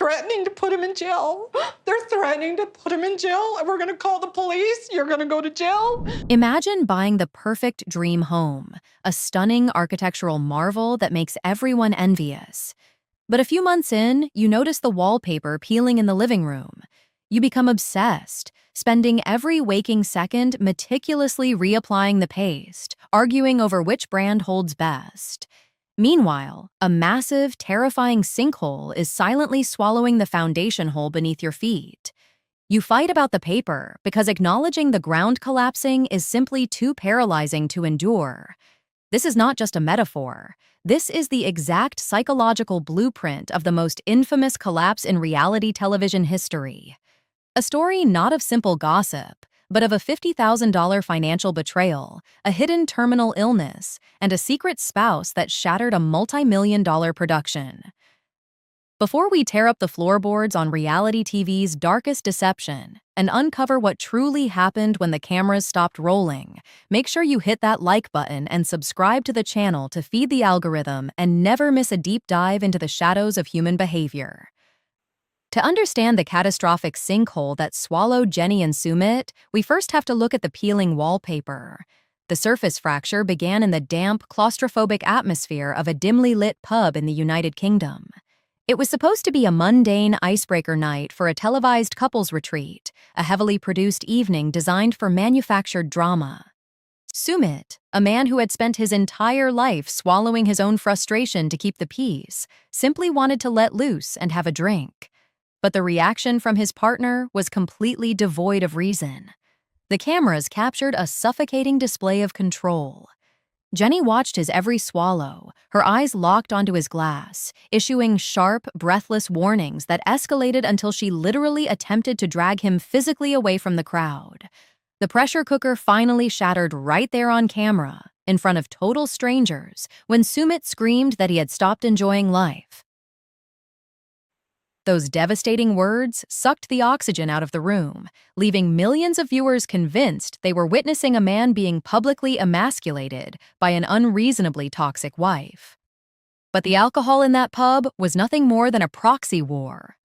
threatening to put him in jail. They're threatening to put him in jail, and we're going to call the police. You're going to go to jail. Imagine buying the perfect dream home, a stunning architectural marvel that makes everyone envious. But a few months in, you notice the wallpaper peeling in the living room. You become obsessed, spending every waking second meticulously reapplying the paste, arguing over which brand holds best. Meanwhile, a massive, terrifying sinkhole is silently swallowing the foundation hole beneath your feet. You fight about the paper because acknowledging the ground collapsing is simply too paralyzing to endure. This is not just a metaphor. This is the exact psychological blueprint of the most infamous collapse in reality television history. A story not of simple gossip, but of a $50,000 financial betrayal, a hidden terminal illness, and a secret spouse that shattered a multi-million-dollar production. Before we tear up the floorboards on reality TV's darkest deception and uncover what truly happened when the cameras stopped rolling, make sure you hit that like button and subscribe to the channel to feed the algorithm and never miss a deep dive into the shadows of human behavior. To understand the catastrophic sinkhole that swallowed Jenny and Sumit, we first have to look at the peeling wallpaper. The surface fracture began in the damp, claustrophobic atmosphere of a dimly lit pub in the United Kingdom. It was supposed to be a mundane icebreaker night for a televised couples retreat, a heavily produced evening designed for manufactured drama. Sumit, a man who had spent his entire life swallowing his own frustration to keep the peace, simply wanted to let loose and have a drink. But the reaction from his partner was completely devoid of reason. The cameras captured a suffocating display of control. Jenny watched his every swallow, her eyes locked onto his glass, issuing sharp, breathless warnings that escalated until she literally attempted to drag him physically away from the crowd. The pressure cooker finally shattered right there on camera, in front of total strangers, when Sumit screamed that he had stopped enjoying life. Those devastating words sucked the oxygen out of the room, leaving millions of viewers convinced they were witnessing a man being publicly emasculated by an unreasonably toxic wife. But the alcohol in that pub was nothing more than a proxy war.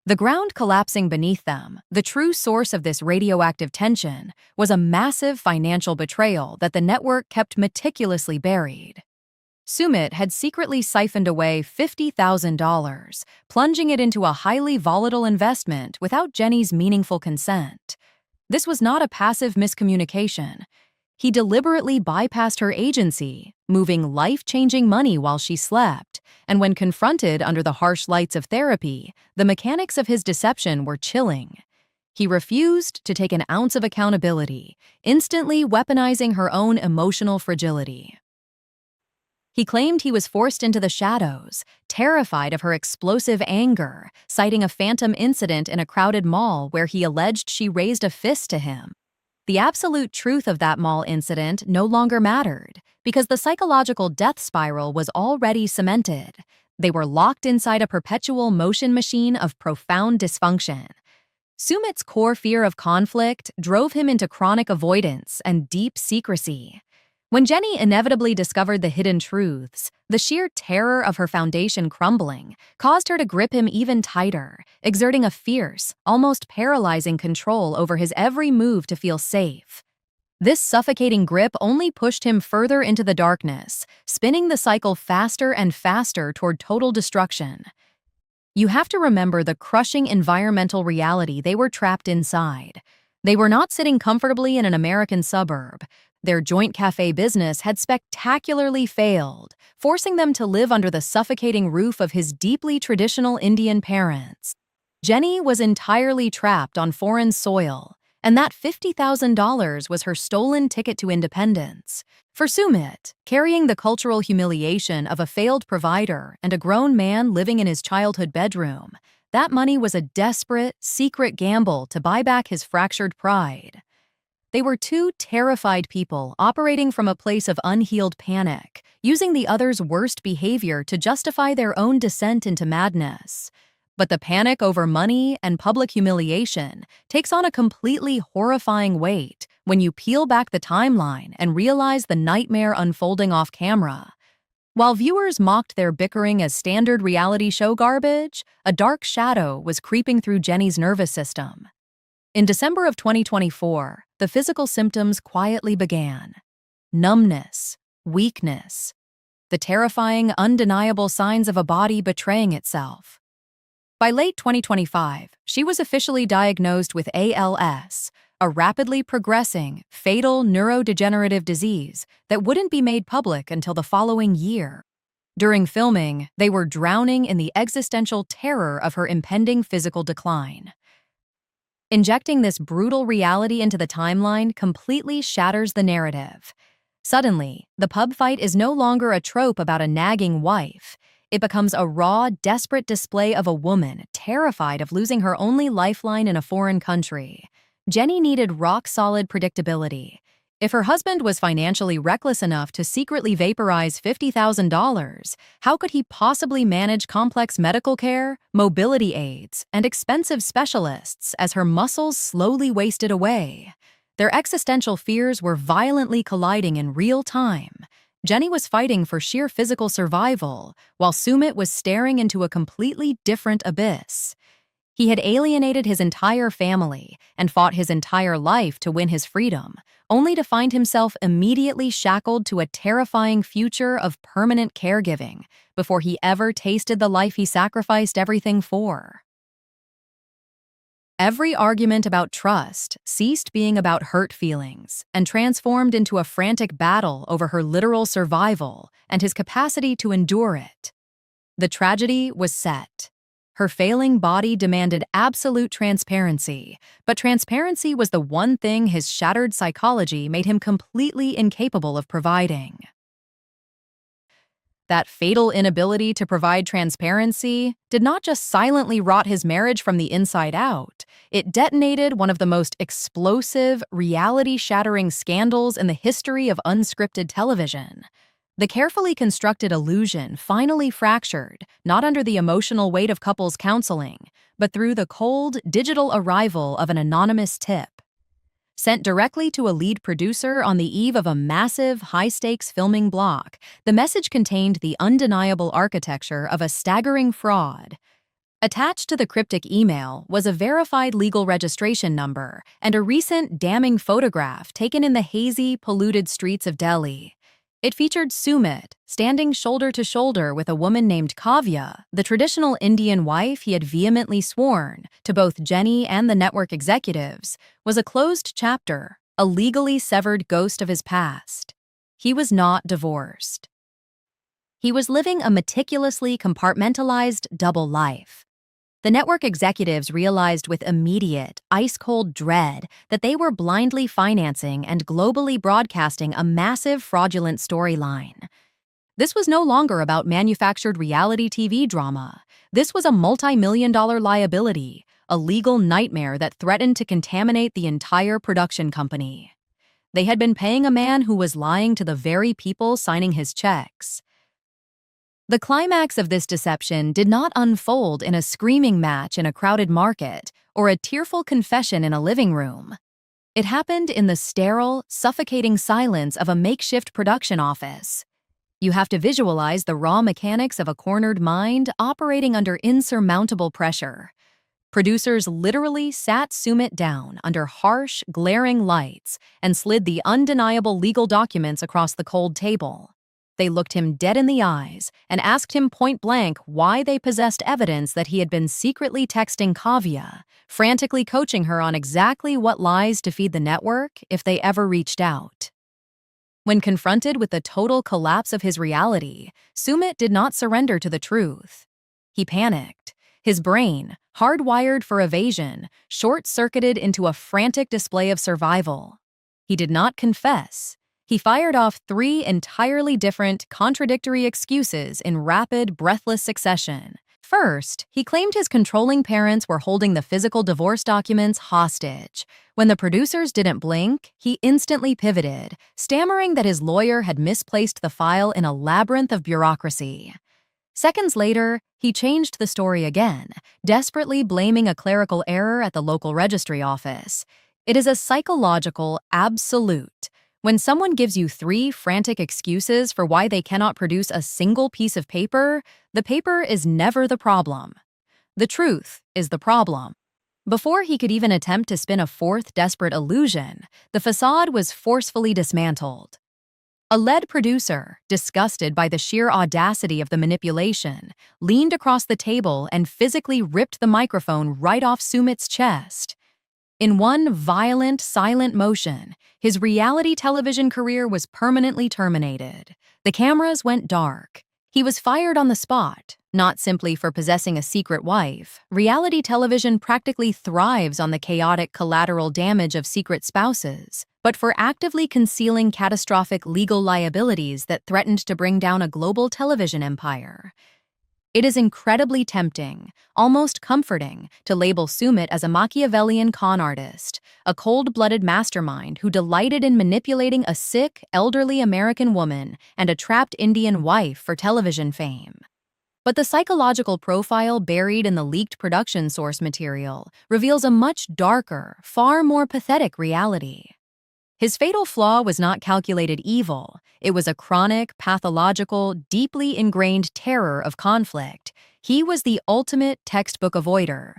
The ground collapsing beneath them, the true source of this radioactive tension, was a massive financial betrayal that the network kept meticulously buried. Sumit had secretly siphoned away $50,000, plunging it into a highly volatile investment without Jenny's meaningful consent. This was not a passive miscommunication. He deliberately bypassed her agency, moving life-changing money while she slept, and when confronted under the harsh lights of therapy, the mechanics of his deception were chilling. He refused to take an ounce of accountability, instantly weaponizing her own emotional fragility. He claimed he was forced into the shadows, terrified of her explosive anger, citing a phantom incident in a crowded mall where he alleged she raised a fist to him. The absolute truth of that mall incident no longer mattered, because the psychological death spiral was already cemented. They were locked inside a perpetual motion machine of profound dysfunction. Sumit's core fear of conflict drove him into chronic avoidance and deep secrecy. When Jenny inevitably discovered the hidden truths, the sheer terror of her foundation crumbling caused her to grip him even tighter, exerting a fierce, almost paralyzing control over his every move to feel safe. This suffocating grip only pushed him further into the darkness, spinning the cycle faster and faster toward total destruction. You have to remember the crushing environmental reality they were trapped inside. They were not sitting comfortably in an American suburb. Their joint cafe business had spectacularly failed, forcing them to live under the suffocating roof of his deeply traditional Indian parents. Jenny was entirely trapped on foreign soil, and that $50,000 was her stolen ticket to independence. For Sumit, carrying the cultural humiliation of a failed provider and a grown man living in his childhood bedroom, that money was a desperate, secret gamble to buy back his fractured pride. They were two terrified people operating from a place of unhealed panic, using the other's worst behavior to justify their own descent into madness. But the panic over money and public humiliation takes on a completely horrifying weight when you peel back the timeline and realize the nightmare unfolding off camera. While viewers mocked their bickering as standard reality show garbage, a dark shadow was creeping through Jenny's nervous system. In December of 2024, the physical symptoms quietly began. Numbness, weakness, the terrifying, undeniable signs of a body betraying itself. By late 2025, she was officially diagnosed with ALS, a rapidly progressing, fatal neurodegenerative disease that wouldn't be made public until the following year. During filming, they were drowning in the existential terror of her impending physical decline. Injecting this brutal reality into the timeline completely shatters the narrative. Suddenly, the pub fight is no longer a trope about a nagging wife. It becomes a raw, desperate display of a woman terrified of losing her only lifeline in a foreign country. Jenny needed rock-solid predictability. If her husband was financially reckless enough to secretly vaporize $50,000, how could he possibly manage complex medical care, mobility aids, and expensive specialists as her muscles slowly wasted away? Their existential fears were violently colliding in real time. Jenny was fighting for sheer physical survival, while Sumit was staring into a completely different abyss. He had alienated his entire family and fought his entire life to win his freedom, only to find himself immediately shackled to a terrifying future of permanent caregiving before he ever tasted the life he sacrificed everything for. Every argument about trust ceased being about hurt feelings and transformed into a frantic battle over her literal survival and his capacity to endure it. The tragedy was set. Her failing body demanded absolute transparency, but transparency was the one thing his shattered psychology made him completely incapable of providing. That fatal inability to provide transparency did not just silently rot his marriage from the inside out, it detonated one of the most explosive, reality-shattering scandals in the history of unscripted television. The carefully constructed illusion finally fractured, not under the emotional weight of couples counseling, but through the cold, digital arrival of an anonymous tip. Sent directly to a lead producer on the eve of a massive, high-stakes filming block, the message contained the undeniable architecture of a staggering fraud. Attached to the cryptic email was a verified legal registration number and a recent, damning photograph taken in the hazy, polluted streets of Delhi. It featured Sumit, standing shoulder to shoulder with a woman named Kavya, the traditional Indian wife he had vehemently sworn, to both Jenny and the network executives, was a closed chapter, a legally severed ghost of his past. He was not divorced. He was living a meticulously compartmentalized double life. The network executives realized with immediate, ice-cold dread that they were blindly financing and globally broadcasting a massive fraudulent storyline. This was no longer about manufactured reality TV drama. This was a multi-million-dollar liability, a legal nightmare that threatened to contaminate the entire production company. They had been paying a man who was lying to the very people signing his checks. The climax of this deception did not unfold in a screaming match in a crowded market or a tearful confession in a living room. It happened in the sterile, suffocating silence of a makeshift production office. You have to visualize the raw mechanics of a cornered mind operating under insurmountable pressure. Producers literally sat Sumit down under harsh, glaring lights and slid the undeniable legal documents across the cold table. They looked him dead in the eyes and asked him point-blank why they possessed evidence that he had been secretly texting Kavya, frantically coaching her on exactly what lies to feed the network if they ever reached out. When confronted with the total collapse of his reality, Sumit did not surrender to the truth. He panicked. His brain, hardwired for evasion, short-circuited into a frantic display of survival. He did not confess. He fired off 3 entirely different, contradictory excuses in rapid, breathless succession. First, he claimed his controlling parents were holding the physical divorce documents hostage. When the producers didn't blink, he instantly pivoted, stammering that his lawyer had misplaced the file in a labyrinth of bureaucracy. Seconds later, he changed the story again, desperately blaming a clerical error at the local registry office. It is a psychological absolute. When someone gives you 3 frantic excuses for why they cannot produce a single piece of paper, the paper is never the problem. The truth is the problem. Before he could even attempt to spin a 4th desperate illusion, the facade was forcefully dismantled. A lead producer, disgusted by the sheer audacity of the manipulation, leaned across the table and physically ripped the microphone right off Sumit's chest. In one violent, silent motion, his reality television career was permanently terminated. The cameras went dark. He was fired on the spot, not simply for possessing a secret wife. Reality television practically thrives on the chaotic collateral damage of secret spouses, but for actively concealing catastrophic legal liabilities that threatened to bring down a global television empire. It is incredibly tempting, almost comforting, to label Sumit as a Machiavellian con artist, a cold-blooded mastermind who delighted in manipulating a sick, elderly American woman and a trapped Indian wife for television fame. But the psychological profile buried in the leaked production source material reveals a much darker, far more pathetic reality. His fatal flaw was not calculated evil. It was a chronic, pathological, deeply ingrained terror of conflict. He was the ultimate textbook avoider.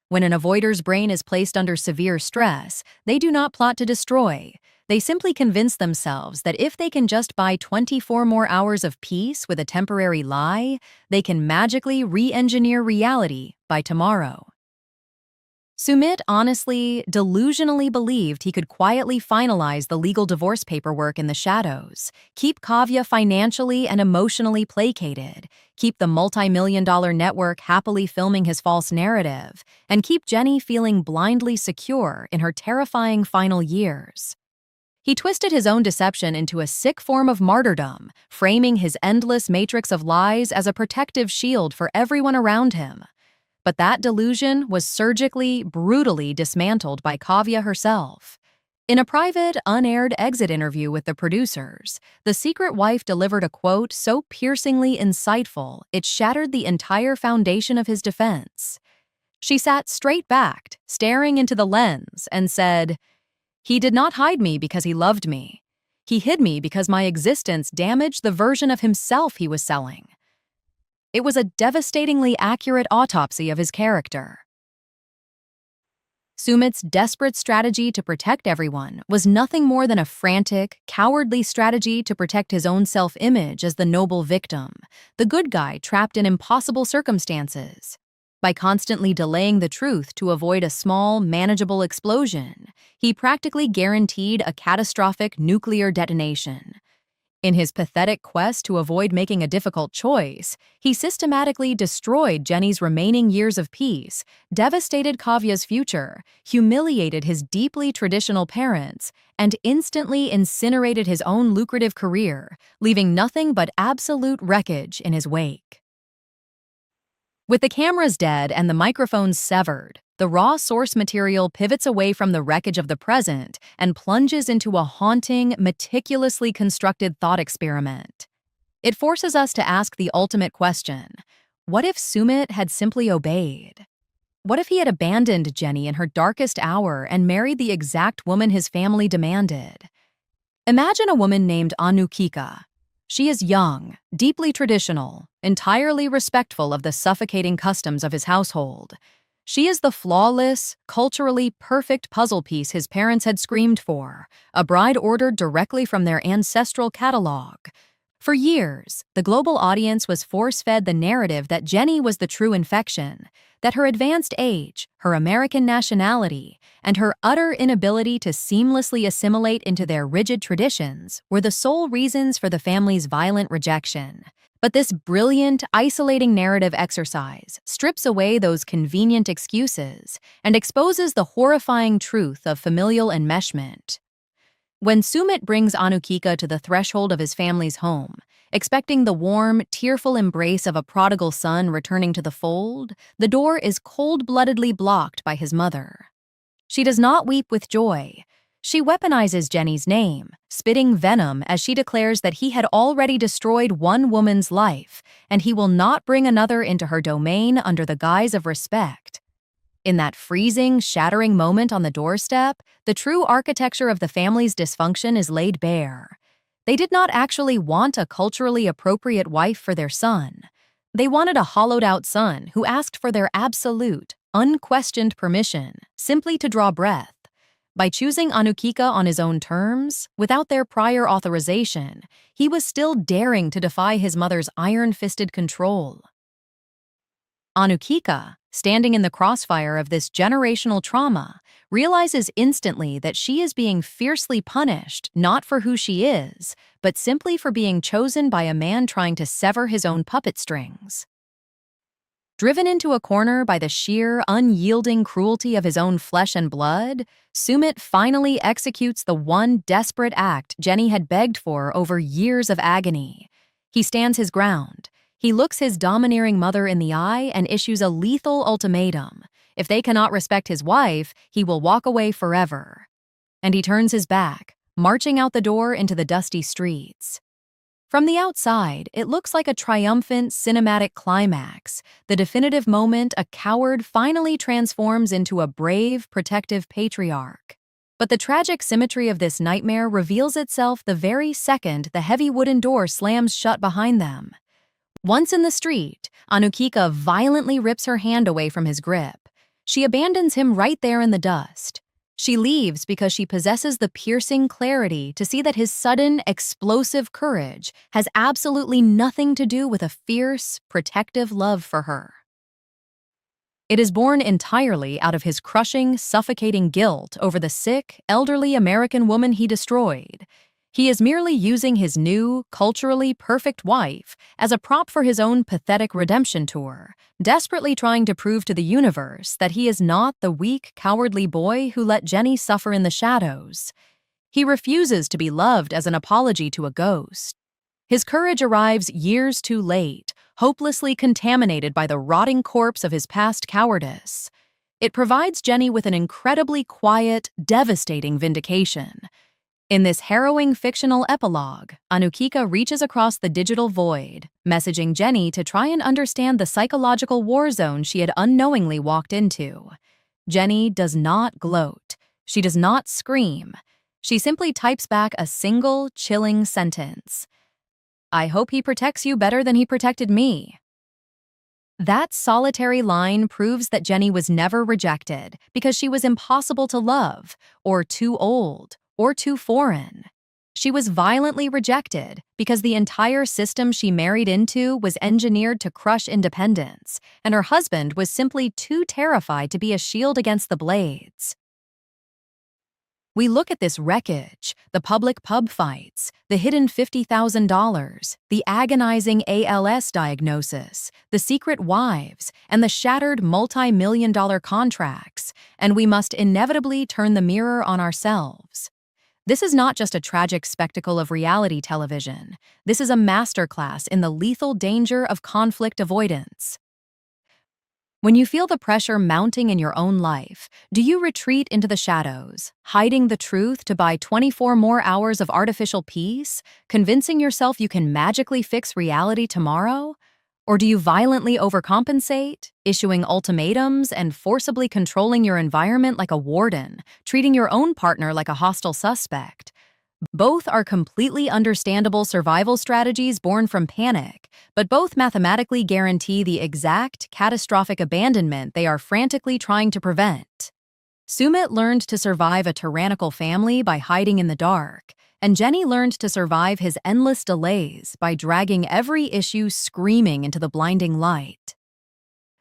When an avoider's brain is placed under severe stress, they do not plot to destroy. They simply convince themselves that if they can just buy 24 more hours of peace with a temporary lie, they can magically re-engineer reality by tomorrow. Sumit honestly, delusionally believed he could quietly finalize the legal divorce paperwork in the shadows, keep Kavya financially and emotionally placated, keep the multi-million-dollar network happily filming his false narrative, and keep Jenny feeling blindly secure in her terrifying final years. He twisted his own deception into a sick form of martyrdom, framing his endless matrix of lies as a protective shield for everyone around him. But that delusion was surgically, brutally dismantled by Kavya herself. In a private, unaired exit interview with the producers, the secret wife delivered a quote so piercingly insightful it shattered the entire foundation of his defense. She sat straight-backed, staring into the lens, and said, "He did not hide me because he loved me. He hid me because my existence damaged the version of himself he was selling." It was a devastatingly accurate autopsy of his character. Sumit's desperate strategy to protect everyone was nothing more than a frantic, cowardly strategy to protect his own self-image as the noble victim, the good guy trapped in impossible circumstances. By constantly delaying the truth to avoid a small, manageable explosion, he practically guaranteed a catastrophic nuclear detonation. In his pathetic quest to avoid making a difficult choice, he systematically destroyed Jenny's remaining years of peace, devastated Kavya's future, humiliated his deeply traditional parents, and instantly incinerated his own lucrative career, leaving nothing but absolute wreckage in his wake. With the cameras dead and the microphones severed, the raw source material pivots away from the wreckage of the present and plunges into a haunting, meticulously constructed thought experiment. It forces us to ask the ultimate question: what if Sumit had simply obeyed? What if he had abandoned Jenny in her darkest hour and married the exact woman his family demanded? Imagine a woman named Anukika. She is young, deeply traditional, entirely respectful of the suffocating customs of his household. She is the flawless, culturally perfect puzzle piece his parents had screamed for, a bride ordered directly from their ancestral catalog. For years, the global audience was force-fed the narrative that Jenny was the true infection, that her advanced age, her American nationality, and her utter inability to seamlessly assimilate into their rigid traditions were the sole reasons for the family's violent rejection. But this brilliant, isolating narrative exercise strips away those convenient excuses and exposes the horrifying truth of familial enmeshment. When Sumit brings Anukika to the threshold of his family's home, expecting the warm, tearful embrace of a prodigal son returning to the fold, the door is cold-bloodedly blocked by his mother. She does not weep with joy. She weaponizes Jenny's name, spitting venom as she declares that he had already destroyed one woman's life, and he will not bring another into her domain under the guise of respect. In that freezing, shattering moment on the doorstep, the true architecture of the family's dysfunction is laid bare. They did not actually want a culturally appropriate wife for their son. They wanted a hollowed-out son who asked for their absolute, unquestioned permission, simply to draw breath. By choosing Anukika on his own terms, without their prior authorization, he was still daring to defy his mother's iron-fisted control. Anukika, standing in the crossfire of this generational trauma, realizes instantly that she is being fiercely punished not for who she is, but simply for being chosen by a man trying to sever his own puppet strings. Driven into a corner by the sheer, unyielding cruelty of his own flesh and blood, Sumit finally executes the one desperate act Jenny had begged for over years of agony. He stands his ground. He looks his domineering mother in the eye and issues a lethal ultimatum. If they cannot respect his wife, he will walk away forever. And he turns his back, marching out the door into the dusty streets. From the outside, it looks like a triumphant cinematic climax, the definitive moment a coward finally transforms into a brave, protective patriarch. But the tragic symmetry of this nightmare reveals itself the very second the heavy wooden door slams shut behind them. Once in the street, Anukika violently rips her hand away from his grip. She abandons him right there in the dust. She leaves because she possesses the piercing clarity to see that his sudden, explosive courage has absolutely nothing to do with a fierce, protective love for her. It is born entirely out of his crushing, suffocating guilt over the sick, elderly American woman he destroyed. He is merely using his new, culturally perfect wife as a prop for his own pathetic redemption tour, desperately trying to prove to the universe that he is not the weak, cowardly boy who let Jenny suffer in the shadows. He refuses to be loved as an apology to a ghost. His courage arrives years too late, hopelessly contaminated by the rotting corpse of his past cowardice. It provides Jenny with an incredibly quiet, devastating vindication. In this harrowing fictional epilogue, Anukika reaches across the digital void, messaging Jenny to try and understand the psychological war zone she had unknowingly walked into. Jenny does not gloat. She does not scream. She simply types back a single, chilling sentence. "I hope he protects you better than he protected me." That solitary line proves that Jenny was never rejected because she was impossible to love, or too old, or too foreign. She was violently rejected because the entire system she married into was engineered to crush independence, and her husband was simply too terrified to be a shield against the blades. We look at this wreckage, the public pub fights, the hidden $50,000, the agonizing ALS diagnosis, the secret wives, and the shattered multi-million-dollar contracts, and we must inevitably turn the mirror on ourselves. This is not just a tragic spectacle of reality television. This is a masterclass in the lethal danger of conflict avoidance. When you feel the pressure mounting in your own life, do you retreat into the shadows, hiding the truth to buy 24 more hours of artificial peace, convincing yourself you can magically fix reality tomorrow? Or do you violently overcompensate, issuing ultimatums and forcibly controlling your environment like a warden, treating your own partner like a hostile suspect? Both are completely understandable survival strategies born from panic, but both mathematically guarantee the exact, catastrophic abandonment they are frantically trying to prevent. Sumit learned to survive a tyrannical family by hiding in the dark, and Jenny learned to survive his endless delays by dragging every issue screaming into the blinding light.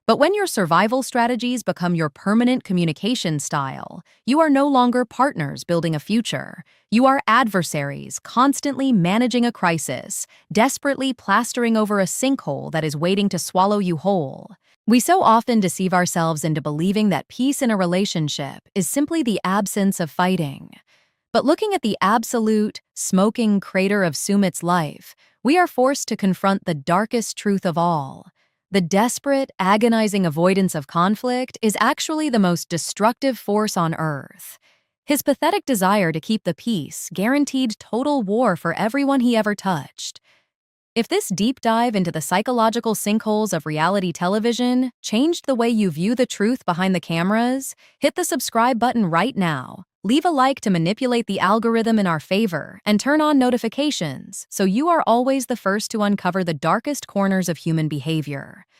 But when your survival strategies become your permanent communication style, you are no longer partners building a future. You are adversaries constantly managing a crisis, desperately plastering over a sinkhole that is waiting to swallow you whole. We so often deceive ourselves into believing that peace in a relationship is simply the absence of fighting. But looking at the absolute, smoking crater of Sumit's life, we are forced to confront the darkest truth of all. The desperate, agonizing avoidance of conflict is actually the most destructive force on Earth. His pathetic desire to keep the peace guaranteed total war for everyone he ever touched. If this deep dive into the psychological sinkholes of reality television changed the way you view the truth behind the cameras, hit the subscribe button right now. Leave a like to manipulate the algorithm in our favor, and turn on notifications so you are always the first to uncover the darkest corners of human behavior.